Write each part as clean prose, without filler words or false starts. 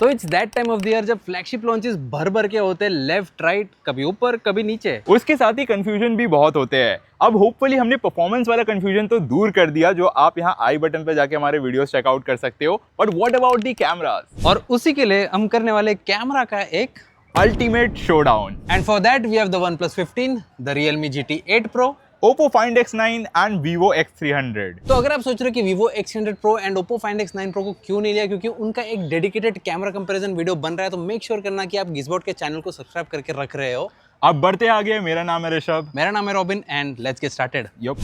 तो it's that time of the year जब flagship launches भर भर के होते हैं, लेफ्ट राइट, कभी ऊपर कभी नीचे। उसके साथ ही कंफ्यूजन भी बहुत होते हैं। अब होपफुली हमने परफॉर्मेंस वाला कंफ्यूजन तो दूर कर दिया, जो आप यहाँ आई बटन पे जाके हमारे वीडियोस चेकआउट कर सकते हो। But what about the cameras? और उसी के लिए हम करने वाले कैमरा का एक ultimate showdown. And for that we have the OnePlus 15, the Realme GT 8 Pro, Oppo Find X9 and Vivo X300। तो अगर आप सोच रहे हो कि Vivo X100 Pro and Oppo Find X9 Pro को क्यों नहीं लिया, क्योंकि उनका एक डेडिकेटेड कैमरा कंपैरिजन वीडियो बन रहा है, तो मेक श्योर करना कि आप गिजबॉट के चैनल को सब्सक्राइब करके रख रहे हो। अब बढ़ते आगे। मेरा नाम है ऋषभ। मेरा नाम है Robin and let's get started. Yup.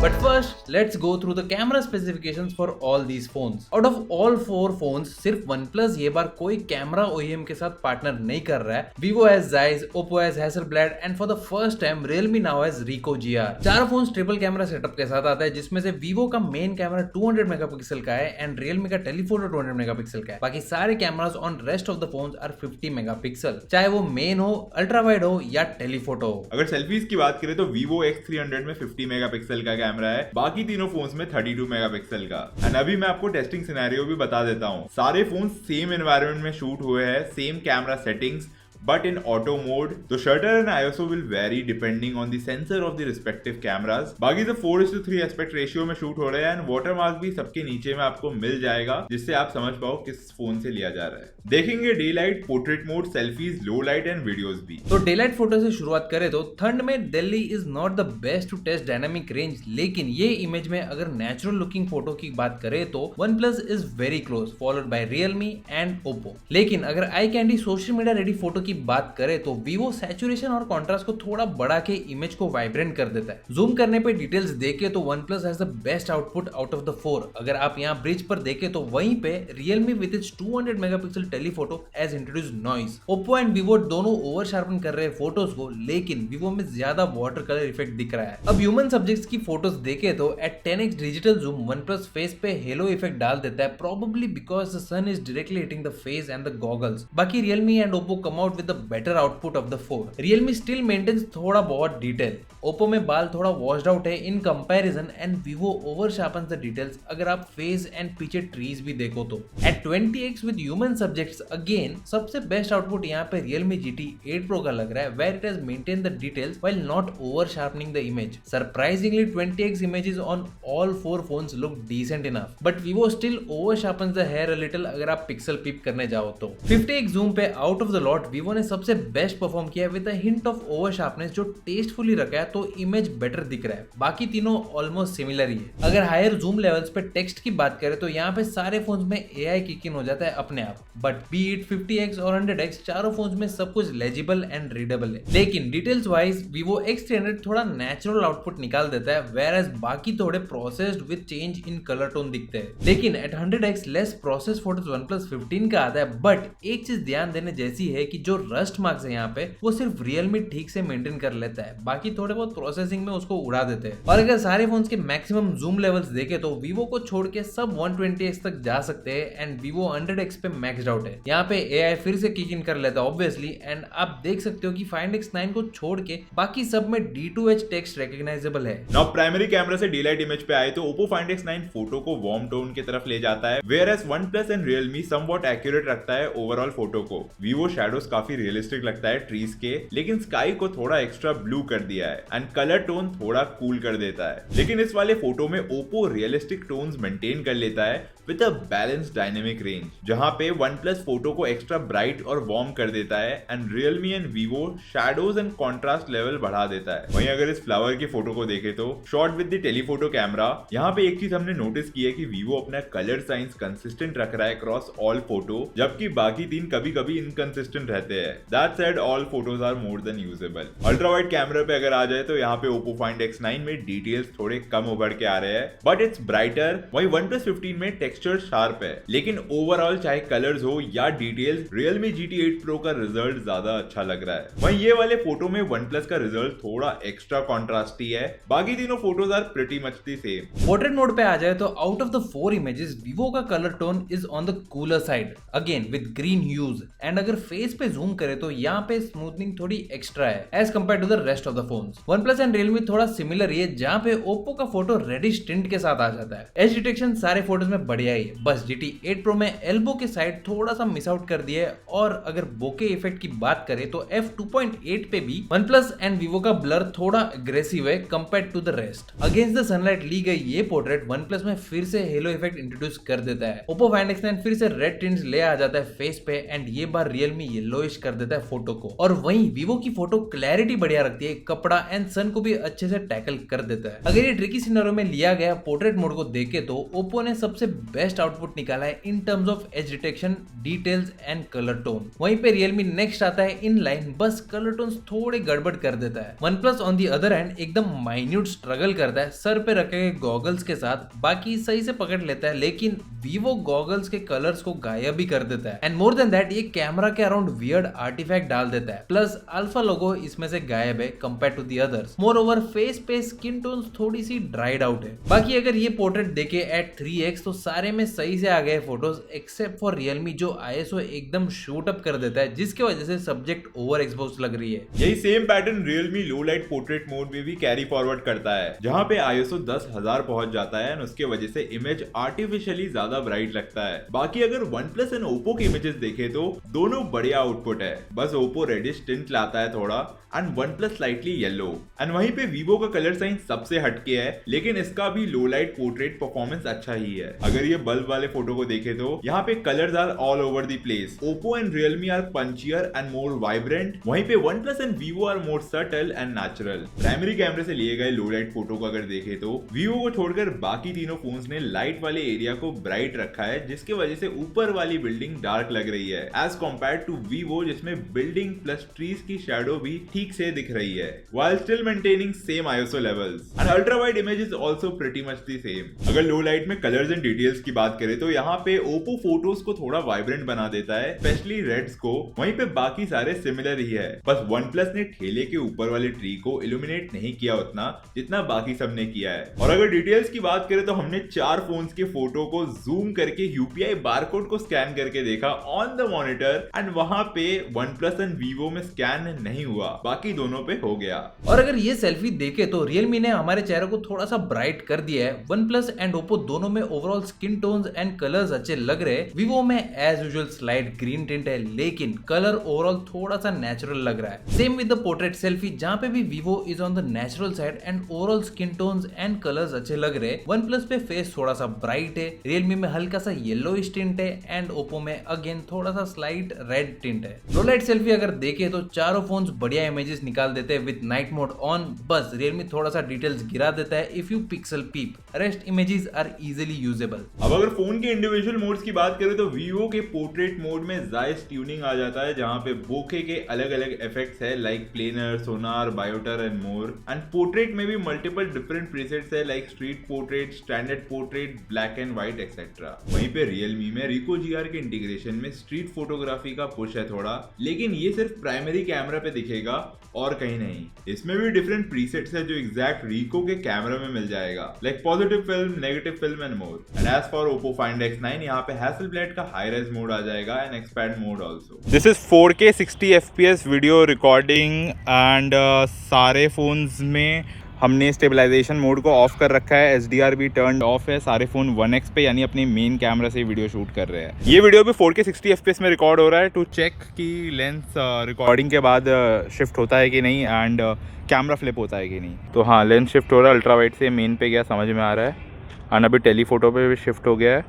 But first, let's go through the camera specifications for all these phones. Out of all 4 phones, सिर्फ OnePlus ये बार कोई कैमरा OEM के साथ पार्टनर नहीं कर रहा है। Vivo has Zeiss, Oppo has Hasselblad and for the first time Realme now has Ricoh GR। चारों फोन्स ट्रिपल कैमरा सेटअप के साथ आता है, जिसमें से Vivo का मेन कैमरा 200 मेगापिक्सल का है एंड Realme का टेलीफोटो 200 मेगापिक्सल का है। बाकी सारे cameras on rest of the phones are 50 megapixel, चाहे वो मेन हो, अल्ट्रा वाइड हो या टेलीफोटो हो। अगर सेल्फीज की बात करें तो Vivo X300 में 50 मेगापिक्सल का कैमरा है, बाकी तीनों फोन्स में 32 मेगापिक्सल का। एंड अभी मैं आपको टेस्टिंग सिनेरियो भी बता देता हूँ। सारे फोन सेम एनवायरनमेंट में शूट हुए हैं, same camera settings, but in auto mode. The shutter and ISO will vary depending on the sensor of the respective cameras. बाकी तो 4:3 एस्पेक्ट रेशियो में शूट हो रहे हैं एंड वाटरमार्क भी सबके नीचे में आपको मिल जाएगा, जिससे आप समझ पाओ किस फोन से लिया जा रहा है। देखेंगे day light, portrait mode, selfies, low light and videos भी। तो डे लाइट फोटो से शुरुआत करें तो ठंड में Delhi is not the best to test dynamic range, लेकिन ये इमेज में अगर नेचुरल लुकिंग फोटो की बात करें तो OnePlus is very close, followed by Realme and Oppo। लेकिन अगर eye candy social media ready photo की बात करें तो Vivo सैचुरेशन और कॉन्ट्रास्ट को थोड़ा बढ़ा के इमेज को वाइब्रेंट कर देता है। जूम करने पे डिटेल्स देखे तो OnePlus has the best output out of the 4। अगर आप यहाँ ब्रिज पर देखे तो वहीं पे Realme with its 200 megapixel telephoto has introduced noise. Oppo and Vivo दोनों ओवर शार्पन कर रहे हैं फोटोज को, लेकिन Vivo में ज्यादा वाटर कलर इफेक्ट दिख रहा है। अब ह्यूमन सब्जेक्ट्स की फोटोज देखे तो at 10x digital zoom OnePlus face पे हेलो इफेक्ट डाल देता है, probably because the sun is directly hitting the face and the goggles. बाकी Realme and Oppo come out with the better output of the 4। Realme still maintains थोड़ा बहुत detail. Oppo में बाल थोड़ा वॉश्ड आउट है in comparison and Vivo over sharpens the details, अगर आप face and पीछे ट्रीज भी देखो तो। At 20x with human subjects again सबसे बेस्ट आउटपुट यहाँ पे Realme GT 8 Pro का लग रहा है, where it has maintain the details while not over sharpening the image. Surprisingly 20x images on all 4 phones look decent enough, but Vivo still over sharpens the hair a little अगर आप pixel पीप करने जाओ तो। 50x zoom पे out of the lot Vivo ने सबसे best perform किया with a hint of over sharpness, जो टेस्टफुली रखा है तो इमेज बेटर दिख रहा है। बाकी तीनों ऑलमोस्ट सिमिलर ही है। अगर हायर जूम लेवल्स पे टेक्स्ट की बात करें तो यहाँ पे सारे फोन्स में AI किक इन हो जाता है अपने आप, बट बी इट 50x और 100x चारों फोन्स में सब कुछ लेजिबल एंड रीडेबल है। लेकिन डिटेल्स वाइज Vivo X300 थोड़ा नेचुरल आउटपुट निकाल देता है, वेयर एज बाकी थोड़े processed with change in colour tone दिखते हैं। लेकिन at 100x less process photos OnePlus 15 का आता है, बट एक चीज ध्यान देने जैसी है कि जो रस्ट मार्क्स है यहाँ पे वो सिर्फ Realme ठीक से मेंटेन कर लेता है, बाकी थोड़े बहुत प्रोसेसिंग में उसको उड़ा देते हैं। और अगर सारे फोन्स के मैक्सिमम जूम लेवल्स देखे तो Vivo को छोड़ के सब 120x तक जा सकते हैं एंड Vivo 100x पे मैक्स्ड आउट है। यहाँ पे AI फिर से किक इन कर लेता है ऑब्वियसली, एंड आप देख सकते हो कि Find X9 को छोड़ के बाकी सब में D2H टेक्स्ट रिकॉग्नाइजेबल है। नाउ प्राइमरी कैमरा से डीलाइट इमेज पे आए तो Oppo Find X9 फोटो को वार्म टोन की तरफ ले जाता है, whereas OnePlus and Realme somewhat accurate रखता है ओवरऑल फोटो को। Vivo शैडोज काफी रियलिस्टिक लगता है ट्रीज के, लेकिन स्काई को थोड़ा एक्स्ट्रा ब्लू कर दिया है एंड कलर टोन थोड़ा कूल कर देता है। लेकिन इस वाले फोटो में Oppo रियलिस्टिक टोन्स मेंटेन कर लेता है with a balanced dynamic range, जहां पे OnePlus फोटो को एक्स्ट्रा ब्राइट और वार्म कर देता है and Realme and Vivo shadows and contrast level बढ़ा देता है। वहीं अगर इस फ्लावर की फोटो को देखे तो shot with the telephoto camera, यहाँ पे एक चीज हमने नोटिस की है कि Vivo अपना कलर साइंस कंसिस्टेंट रख रहा है क्रॉस ऑल फोटो, जबकि बाकी तीन कभी कभी इनकंसिस्टेंट रहते हैं। That said all photos are more than usable. Ultra wide camera पे अगर आ जाए तो यहाँ पे Oppo Find X9 में डिटेल्स थोड़े कम उभर के आ रहे हैं, बट इट्स ब्राइटर। वहीं OnePlus 15 में टेक्सचर शार्प है, लेकिन ओवरऑल चाहे कलर्स हो या डिटेल्स Realme GT 8 Pro का रिजल्ट ज्यादा अच्छा लग रहा है। वहीं ये वाले फोटो में OnePlus का रिजल्ट थोड़ा एक्स्ट्रा कॉन्ट्रास्टी है, बाकी तीनों photos are pretty much the same. Portrait mode पे आ जाए तो out of the 4 images Vivo का colour tone is on the cooler side, again with green hues. And अगर फेस पे जूम जूम करे तो यहाँ पे स्मूथनिंग थोड़ी एक्स्ट्रा है as compare to the rest of the phones. OnePlus and Realme थोड़ा सिमिलर ही है, जहाँ पे Oppo का फोटो रेडिश टिंट के साथ आ जाता है। एज डिटेक्शन सारे फोटोज में बढ़िया ही है, बस GT8 Pro में एल्बो के साइड थोड़ा सा मिस आउट कर दिया है। और अगर बोके इफेक्ट की बात करें तो f2.8 पे भी OnePlus एंड Vivo का ब्लर थोड़ा अग्रेसिव है compare to the rest. Against the sunlight ली गई ये पोर्ट्रेट OnePlus में फिर से हेलो इफेक्ट इंट्रोड्यूस कर देता है। Oppo Find X9 फिर से रेड टिंट्स ले आ जाता है फेस पे एंड ये बार Realme येलोइश कर देता है फोटो को। और वहीं Vivo की फोटो क्लैरिटी बढ़िया रखती है, कपड़ा एंड सन को भी अच्छे से टैकल कर देता है। अगर ये ट्रिकी सिनेरियो में लिया गया पोर्ट्रेट मोड को देखे तो Oppo ने सबसे बेस्ट आउटपुट निकाला है in terms of as detection, details and colour tone. वहीं पे Realme नेक्स्ट आता है इन लाइन, बस कलर टोन्स थोड़े गड़बड़ कर देता है। OnePlus on the other hand एकदम माइन्यूट स्ट्रगल करता है सर पे रखे गए गॉगल्स के साथ, बाकी सही से पकड़ लेता है, लेकिन Vivo गॉगल्स के कलर्स को गायब भी कर देता है। एंड मोर देन दैट ये कैमरा के अराउंड वियर्ड आर्टिफैक्ट डाल देता है, प्लस अल्फा लोगो इसमें से गायब है compare to the others. Moreover face पे स्किन टोन्स थोड़ी सी ड्राइड आउट है। बाकी अगर ये पोर्ट्रेट देखे एट 3x तो सारे में सही से आ गए फोटोज एक्सेप्ट फॉर Realme जो ISO एकदम शूट अप कर देता है, जिसकी वजह से सब्जेक्ट ओवर एक्सपोज लग रही है। यही सेम पैटर्न Realme लो लाइट पोर्ट्रेट मोड में भी कैरी फॉरवर्ड करता है, जहां पे ISO 10,000 पहुंच जाता है और उसके वजह से इमेज आर्टिफिशियली ज्यादा ब्राइट लगता है। बाकी अगर OnePlus एंड Oppo की इमेजेस देखे तो दोनों बढ़िया आउटपुट है, बस Oppo रेडिश टिंट लाता है थोड़ा and OnePlus slightly yellow. And वहीं पे Vivo का कलर साइन सबसे हटके है, लेकिन इसका भी लो लाइट पोर्ट्रेट परफॉर्मेंस अच्छा ही है। अगर ये बल्ब वाले फोटो को देखे तो यहाँ पे colours are all over the place. Oppo and Realme are punchier and more vibrant, वहीं पे OnePlus and Vivo are more subtle and natural. Primary कैमरे से लिए गए लो लाइट फोटो को अगर देखे तो Vivo को छोड़कर बाकी तीनों फोन्स ने लाइट वाले एरिया को ब्राइट रखा है, जिसकी वजह से ऊपर वाली बिल्डिंग डार्क लग रही है एज कम्पेयर टू Vivo जिसमें बिल्डिंग प्लस ट्रीज की शैडो भी ठीक से दिख रही है while still maintaining same ISO levels and ultra wide image is also pretty much the same। अगर लो लाइट में कलर्स एंड डिटेल्स की बात करें तो यहाँ पे Oppo फोटोज को थोड़ा वाइब्रेंट बना देता है, स्पेशली रेड्स को, वहीं पे बाकी सारे सिमिलर ही है। बस OnePlus ने ठेले के ऊपर वाले ट्री को इल्यूमिनेट नहीं किया उतना जितना बाकी सब ने किया है। और अगर डिटेल्स की बात करें तो हमने 4 फोन्स के फोटो को जूम करके UPI बारकोड को स्कैन करके देखा ऑन द मॉनिटर एंड वहां पे OnePlus एंड Vivo में स्कैन नहीं हुआ, बाकी दोनों पे हो गया। और अगर ये सेल्फी देखे तो Realme ने हमारे चेहरे को थोड़ा सा ब्राइट कर दिया है। OnePlus एंड Oppo दोनों में overall skin tones and colours अच्छे लग रहे हैं। Vivo में as usual slight green tint है, लेकिन कलर ओवरऑल थोड़ा सा नेचुरल लग रहा है। Same with the portrait selfie, जहां पे भी Vivo is on the natural side and overall skin tones and colours अच्छे लग रहे हैं। OnePlus पे फेस थोड़ा सा ब्राइट है, Realme में हल्का सा येलोइश टिंट है एंड Oppo में अगेन थोड़ा सा स्लाइट रेड टिंट है। लो लाइट सेल्फी अगर देखे तो चारों फोन्स बढ़िया इमेजेस निकाल देते हैं विद नाइट मोड ऑन, बस Realme थोड़ा सा डिटेल्स गिरा देता है if you pixel peep, rest images are easily usable. अब अगर फोन के इंडिविजुअल मोड्स की बात करें तो Vivo के पोर्ट्रेट मोड में जायज ट्यूनिंग आ जाता है, जहां पे बोके के अलग अलग इफेक्ट्स है like Planar, Sonnar, Biotar and more. And portrait में भी मल्टीपल डिफरेंट प्रीसेट्स है like street portrait, standard portrait, black and white etcetera. वहीं पे Realme में Ricoh GR के इंटीग्रेशन में स्ट्रीट फोटोग्राफी का पुश है थोड़ा, लेकिन ये सिर्फ प्राइमरी कैमरा पे दिखेगा और कहीं नहीं। इसमें भी डिफरेंट प्रीसेट्स है जो एग्जैक्ट Ricoh के कैमरा में मिल जाएगा like positive film, negative film and more. And as for Oppo Find X9 यहाँ पे Hasselblad का हाई रेज मोड आ जाएगा and expand mode also. This is 4K 60 FPS video recording and सारे phones में हमने स्टेबलाइजेशन मोड को of कर रखा है, HDR भी टर्न ऑफ है, सारे फोन 1x पे यानी अपने मेन कैमरा से वीडियो शूट कर रहे हैं। ये वीडियो भी 4K 60 FPS में रिकॉर्ड हो रहा है टू चेक कि लेंस रिकॉर्डिंग के बाद शिफ्ट होता है कि नहीं एंड कैमरा फ्लिप होता है कि नहीं। तो हाँ, लेंस शिफ्ट हो रहा है, अल्ट्रा वाइड से मेन पे गया, समझ में आ रहा है। एंड अभी टेलीफोटो पे भी शिफ्ट हो गया है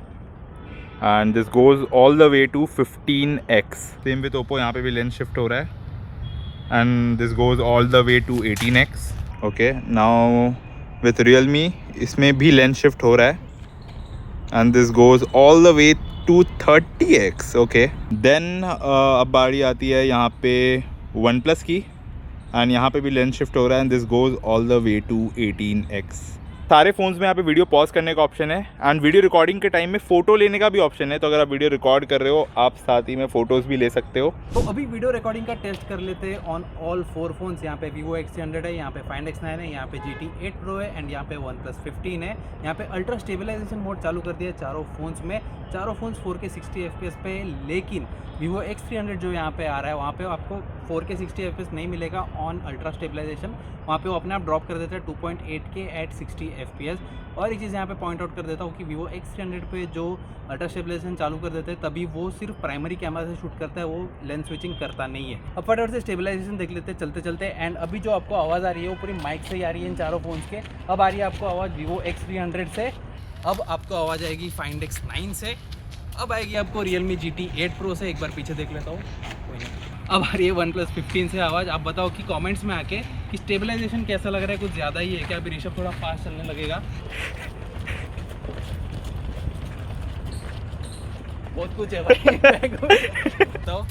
and this goes all the way to 15x। Same with Oppo, यहाँ पे भी लेंस शिफ्ट हो रहा है and this goes all the way to 18x। Okay, now with Realme इसमें भी लेंस शिफ्ट हो रहा है and this goes all the way to 30x। Okay, then अब बारी आती है यहाँ पे OnePlus की एंड यहाँ पे भी लेंस शिफ्ट हो रहा है and this goes all the way to 18x। सारे फोन्स में यहाँ पे वीडियो पॉज करने का ऑप्शन है एंड वीडियो रिकॉर्डिंग के टाइम में फ़ोटो लेने का भी ऑप्शन है। तो अगर आप वीडियो रिकॉर्ड कर रहे हो आप साथ ही में फ़ोटोज़ भी ले सकते हो। तो अभी वीडियो रिकॉर्डिंग का टेस्ट कर लेते हैं ऑन ऑल 4 फोन्स। यहाँ पे Vivo X300 है, यहाँ पे Find X9 है, यहाँ पे GT 8 Pro है एंड यहाँ पे OnePlus 15 है। यहाँ पे अल्ट्रा स्टेबलाइजेशन मोड चालू कर दिया है चारों फोन्स में। चारों फोन्स 4K 60 FPS पे है, लेकिन Vivo X300 जो यहाँ पे आ रहा है वहाँ पे आपको 4K 60 FPS नहीं मिलेगा ऑन अल्ट्रा स्टेबलाइजेशन। वहाँ पे वो अपने आप ड्रॉप कर देता है 2.8K एट 60 FPS। और एक चीज़ यहाँ पे पॉइंट आउट कर देता हूँ कि Vivo X300 पे जो अल्ट्रा स्टेबलाइजेशन चालू कर देते हैं तभी वो सिर्फ प्राइमरी कैमरा से शूट करता है, वो लेंस स्विचिंग करता नहीं है। अब फटाफट से स्टेबलाइजेशन देख लेते हैं चलते चलते। एंड अभी जो आपको आवाज़ आ रही है वो पूरी माइक से ही आ रही है इन चारों फोन्स के। अब आ रही है आपको आवाज़ Vivo X300 से, अब आपको आवाज़ आएगी Find X9 से, अब आएगी आपको Realme GT 8 Pro से। एक बार पीछे देख लेता हूँ, कोई नहीं। अब आ रही है OnePlus 15 से आवाज़। आप बताओ कि कमेंट्स में आके कि स्टेबलाइजेशन कैसा लग रहा है, कुछ ज़्यादा ही है क्या? अभी ऋषभ थोड़ा फास्ट चलने लगेगा। बहुत कुछ है भाई। तो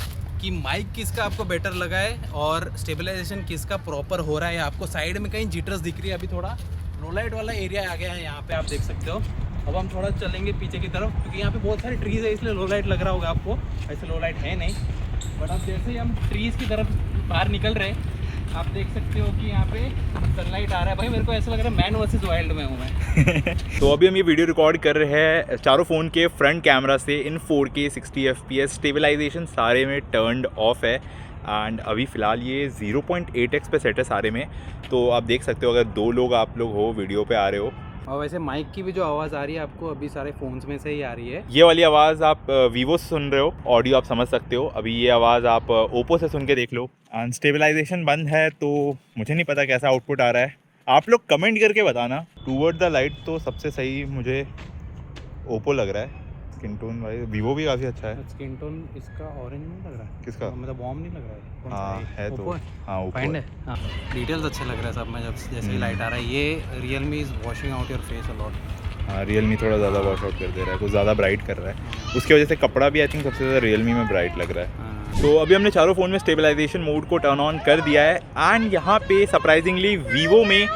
कि माइक किसका आपको बेटर लगा है और स्टेबलाइजेशन किसका प्रॉपर हो रहा है। आपको साइड में कहीं जिटर्स दिख रही है, अभी थोड़ा लो लाइट वाला एरिया आ गया है यहाँ पे, आप देख सकते हो। अब हम थोड़ा चलेंगे पीछे की तरफ क्योंकि यहाँ पे बहुत सारे ट्रीज़ है इसलिए लो लाइट लग रहा होगा आपको। ऐसे लो लाइट है नहीं, बट अब जैसे ही हम ट्रीज़ की तरफ बाहर निकल रहे हैं आप देख सकते हो कि यहाँ पे सनलाइट आ रहा है। भाई मेरे को ऐसा लग रहा है मैन वर्सेस वाइल्ड में हूँ मैं। तो अभी हम ये वीडियो रिकॉर्ड कर रहे हैं चारों फ़ोन के फ्रंट कैमरा से इन 4K 60 FPS। स्टेबलाइजेशन सारे में टर्न्ड ऑफ है एंड अभी फ़िलहाल ये 0.8x पे सेट है सारे में। तो आप देख सकते हो अगर 2 लोग आप लोग हो वीडियो पे आ रहे हो। और वैसे माइक की भी जो आवाज़ आ रही है आपको अभी सारे फ़ोन्स में से ही आ रही है। ये वाली आवाज़ आप वीवो से सुन रहे हो, ऑडियो आप समझ सकते हो। अभी ये आवाज़ आप ओप्पो से सुन के देख लो। एंड स्टेबलाइजेशन बंद है तो मुझे नहीं पता कैसा आउटपुट आ रहा है, आप लोग कमेंट करके बताना। टूवर्ड द लाइट तो सबसे सही मुझे ओप्पो लग रहा है। स्किन टोन भाई वीवो भी काफ़ी अच्छा है। स्किन टोन इसका ऑरेंज नहीं लग रहा है? किसका? मतलब वार्म नहीं लग रहा है? कौन सा हाँ है तो, हाँ ओप्पो फाइंड है। है। हाँ डिटेल्स अच्छे लग रहे हैं सब में, जब जैसे ही लाइट आ रहा है। ये Realme is washing out your face a lot. हाँ Realme थोड़ा ज़्यादा वॉश आउट कर दे रहा है, कुछ ज़्यादा ब्राइट कर रहा है। उसकी वजह से कपड़ा भी आई थिंक सबसे ज़्यादा Realme में ब्राइट लग रहा है। तो अभी हमने चारों फ़ोन में स्टेबलाइजेशन मोड को टर्न ऑन कर दिया है एंड यहाँ पे सरप्राइजिंगली वीवो में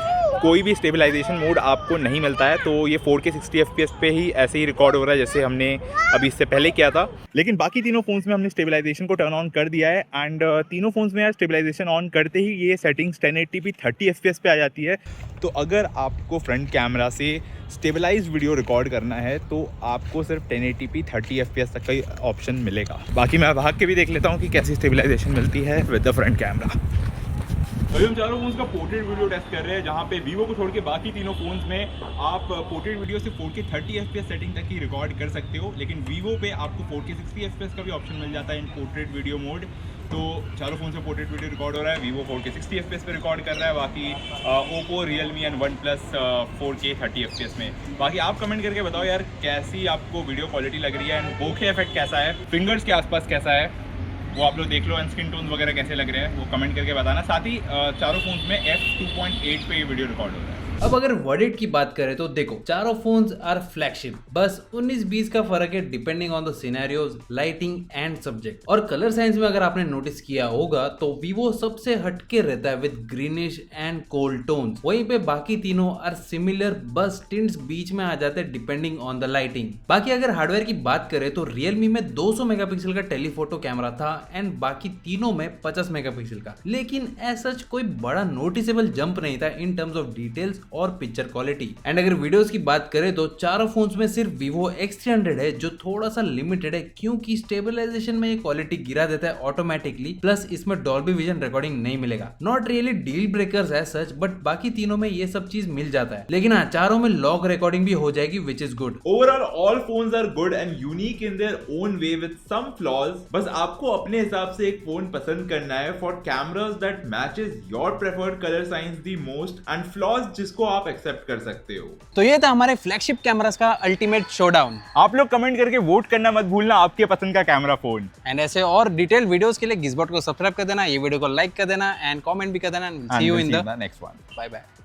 कोई भी स्टेबलाइजेशन मोड आपको नहीं मिलता है। तो ये 4K 60 FPS पे ही ऐसे ही रिकॉर्ड हो रहा है जैसे हमने अभी इससे पहले किया था। लेकिन बाकी तीनों फ़ोन्स में हमने स्टेबलाइजेशन को टर्न ऑन कर दिया है एंड तीनों फ़ोन्स में यार स्टेबलाइजेशन ऑन करते ही ये सेटिंग्स 1080p 30 FPS पे आ जाती है। तो अगर आपको फ्रंट कैमरा से स्टेबलाइज वीडियो रिकॉर्ड करना है तो आपको सिर्फ 1080p 30 FPS तक का ही ऑप्शन मिलेगा। बाकी मैं भाग के भी देख लेता हूँ कि कैसी स्टेबलाइजेशन मिलती है विद द फ्रंट कैमरा। अभी हम चारों फोन्स का पोर्ट्रेट वीडियो टेस्ट कर रहे हैं जहाँ पे वीवो को छोड़ के बाकी तीनों फोन्स में आप पोर्ट्रेट वीडियो से 4K 30 FPS सेटिंग तक ही रिकॉर्ड कर सकते हो। लेकिन वीवो पे आपको 4K 60 FPS का भी ऑप्शन मिल जाता है इन पोर्ट्रेट वीडियो मोड। तो चारों फोन से पोर्ट्रेट वीडियो रिकॉर्ड हो रहा है। वीवो 4K 60 FPS पे रिकॉर्ड कर रहा है, बाकी Oppo, Realme and one plus 4K 30 FPS में। बाकी आप कमेंट करके बताओ यार कैसी आपको वीडियो क्वालिटी लग रही है एंड बोके इफेक्ट कैसा है, फिंगर्स के आसपास कैसा है वो आप लोग देख लो, एंड स्किन टोन्स वगैरह कैसे लग रहे हैं वो कमेंट करके बताना। साथ ही चारों फोन्स में f2.8 पे ये वीडियो रिकॉर्ड हो रहा है। अब अगर वर्डिट की बात करें तो देखो चारों फोन्स आर फ्लैगशिप, बस 19-20 का फर्क है depending on the scenarios, lighting and subject. और कलर साइंस में अगर आपने नोटिस किया होगा तो वीवो सबसे हटके रहता है with greenish and cold tones. वहीं पे बाकी तीनों आर सिमिलर, बस टिंट्स बीच में आ जाते हैं डिपेंडिंग ऑन द लाइटिंग। बाकी अगर हार्डवेयर की बात करें तो रियलमी में 200 मेगापिक्सल का टेलीफोटो कैमरा था एंड बाकी तीनों में 50 मेगापिक्सल का, लेकिन एज सच कोई बड़ा नोटिसेबल जंप नहीं था इन टर्म्स ऑफ डिटेल्स और पिक्चर क्वालिटी। एंड अगर वीडियोस की बात करें तो चारों फोन्स में सिर्फ Vivo X300 है जो थोड़ा सा लिमिटेड है क्योंकि स्टेबलाइजेशन में ये क्वालिटी गिरा देता है ऑटोमेटिकली, प्लस इसमें डॉल्बी विजन रिकॉर्डिंग नहीं मिलेगा। नॉट रियली डील ब्रेकर्स है सच, बट बाकी तीनों में ये सब चीज मिल जाता है। लेकिन हाँ, चारों में लॉग रिकॉर्डिंग भी हो जाएगी which is good. Overall all phones are good and unique in their own way with some flaws. बस आपको अपने हिसाब से एक फोन पसंद करना है for cameras that matches your preferred colour science the most and flaws जिसको आप एक्सेप्ट कर सकते हो। तो ये था हमारे फ्लैगशिप कैमरास का अल्टीमेट शोडाउन। आप लोग कमेंट करके वोट करना मत भूलना आपके पसंद का कैमरा फोन। एंड ऐसे और डिटेल वीडियोस के लिए गिज़बॉट को सब्सक्राइब कर देना, ये वीडियो को लाइक कर देना एंड कमेंट भी कर देना। See you in the next one. Bye bye.